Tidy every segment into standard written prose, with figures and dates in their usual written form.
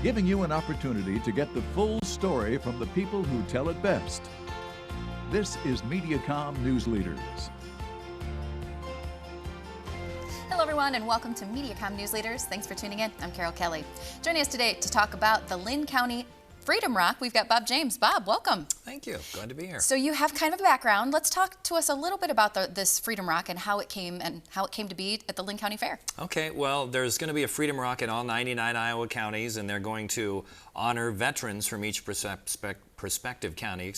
giving you an opportunity to get the full story from the people who tell it best. This is Mediacom News Leaders. Hello everyone and welcome to Mediacom News Leaders. Thanks for tuning in. I'm Carol Kelly. Joining us today to talk about the Linn County Freedom Rock, we've got Bob James. Bob, welcome. Thank you. Glad to be here. So you have kind of a background. Let's talk to us a little bit about this Freedom Rock and how it came to be at the Linn County Fair. Okay, well, there's going to be a Freedom Rock in all 99 Iowa counties, and they're going to honor veterans from each prospective county.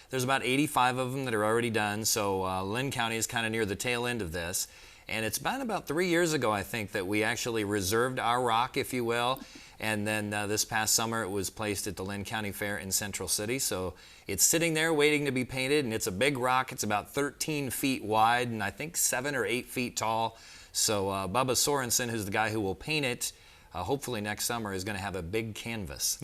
There's about 85 of them that are already done, so Linn County is kind of near the tail end of this. And it's been about 3 years ago, I think, that we actually reserved our rock, if you will. And then this past summer, it was placed at the Linn County Fair in Central City. So it's sitting there waiting to be painted, and it's a big rock. It's about 13 feet wide and I think 7 or 8 feet tall. So Bubba Sorensen, who's the guy who will paint it, hopefully next summer is going to have a big canvas.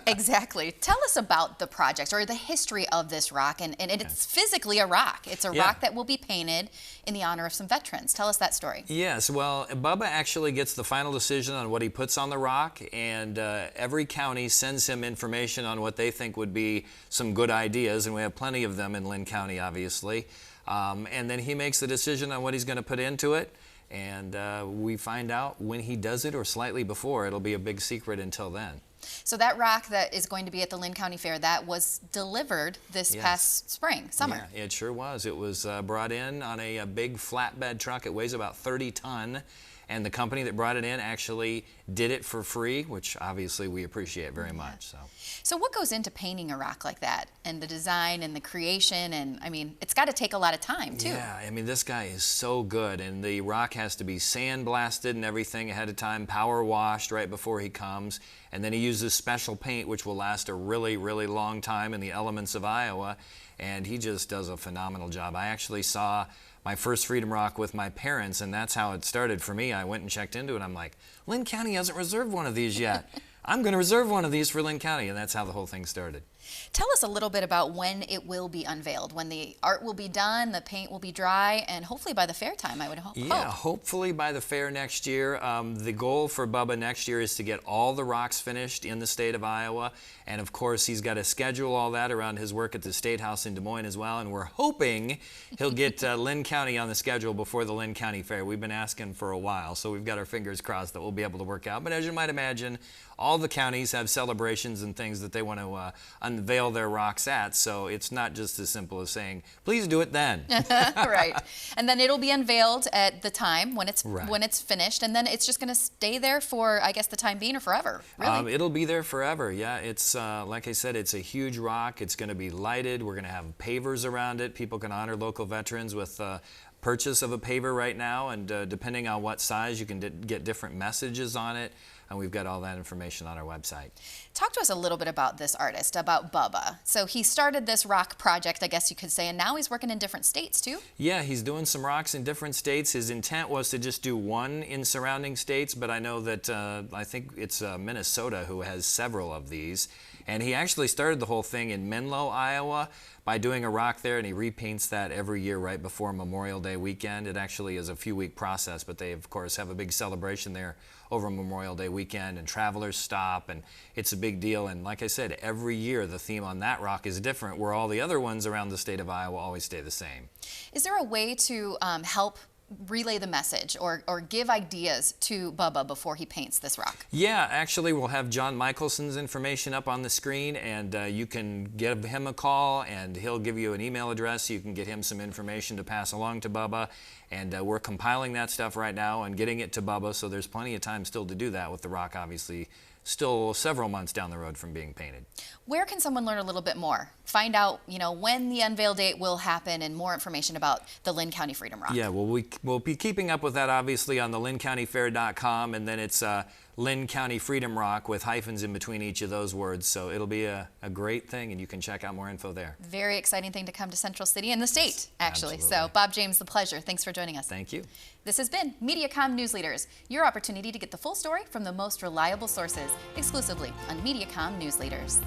Exactly. Tell us about the project or the history of this rock. And it's physically a rock. It's a rock that will be painted in the honor of some veterans. Tell us that story. Yes. Well, Bubba actually gets the final decision on what he puts on the rock, and every county sends him information on what they think would be some good ideas, and we have plenty of them in Linn County, obviously. And then he makes the decision on what he's going to put into it. And we find out when he does it or slightly before. It'll be a big secret until then. So that rock that is going to be at the Linn County Fair, that was delivered this past summer. Yeah, it sure was. It was brought in on a big flatbed truck. It weighs about 30 ton. And the company that brought it in actually did it for free, which obviously we appreciate very much. So what goes into painting a rock like that, and the design and the creation? And I mean, it's got to take a lot of time too. Yeah, I mean, this guy is so good, and the rock has to be sandblasted and everything ahead of time, power washed right before he comes, and then he uses special paint which will last a really, really long time in the elements of Iowa, and he just does a phenomenal job. I actually saw my first Freedom Rock with my parents, and that's how it started for me. I went and checked into it. I'm like, Linn County hasn't reserved one of these yet. I'm going to reserve one of these for Linn County, and that's how the whole thing started. Tell us a little bit about when it will be unveiled, when the art will be done, the paint will be dry, and hopefully by the fair time, I would hope. Yeah, hopefully by the fair next year. The goal for Bubba next year is to get all the rocks finished in the state of Iowa, and of course he's got to schedule all that around his work at the State House in Des Moines as well, and we're hoping he'll get Linn County on the schedule before the Linn County Fair. We've been asking for a while, so we've got our fingers crossed that we'll be able to work out. But as you might imagine, all the counties have celebrations and things that they want to unveil their rocks at, so it's not just as simple as saying, please do it then. Right. And then it'll be unveiled at the time when it's finished, and then it's just going to stay there for, I guess, the time being, or forever, really? It'll be there forever, yeah. It's, like I said, it's a huge rock. It's going to be lighted. We're going to have pavers around it. People can honor local veterans with purchase of a paver right now, and depending on what size, you can get different messages on it, and we've got all that information on our website. Talk to us a little bit about this artist, about Bubba. So he started this rock project, I guess you could say, and now he's working in different states too? Yeah, he's doing some rocks in different states. His intent was to just do one in surrounding states, but I know that I think it's Minnesota who has several of these. And he actually started the whole thing in Menlo, Iowa, by doing a rock there, and he repaints that every year right before Memorial Day weekend. It actually is a few-week process, but they, of course, have a big celebration there over Memorial Day weekend, and travelers stop, and it's a big deal. And like I said, every year the theme on that rock is different, where all the other ones around the state of Iowa always stay the same. Is there a way to help relay the message or give ideas to Bubba before he paints this rock? Yeah, actually we'll have John Michelson's information up on the screen, and you can give him a call, and he'll give you an email address. You can get him some information to pass along to Bubba, and we're compiling that stuff right now and getting it to Bubba, so there's plenty of time still to do that, with the rock obviously still several months down the road from being painted. Where can someone learn a little bit more? Find out, when the unveil date will happen, and more information about the Linn County Freedom Rock. Yeah, well, we'll be keeping up with that obviously on the LinnCountyFair.com, and then it's Linn County Freedom Rock with hyphens in between each of those words. So it'll be a great thing, and you can check out more info there. Very exciting thing to come to Central City and the state, yes, actually. absolutely. So Bob James, the pleasure. Thanks for joining us. Thank you. This has been Mediacom News Leaders, your opportunity to get the full story from the most reliable sources, exclusively on Mediacom News Leaders.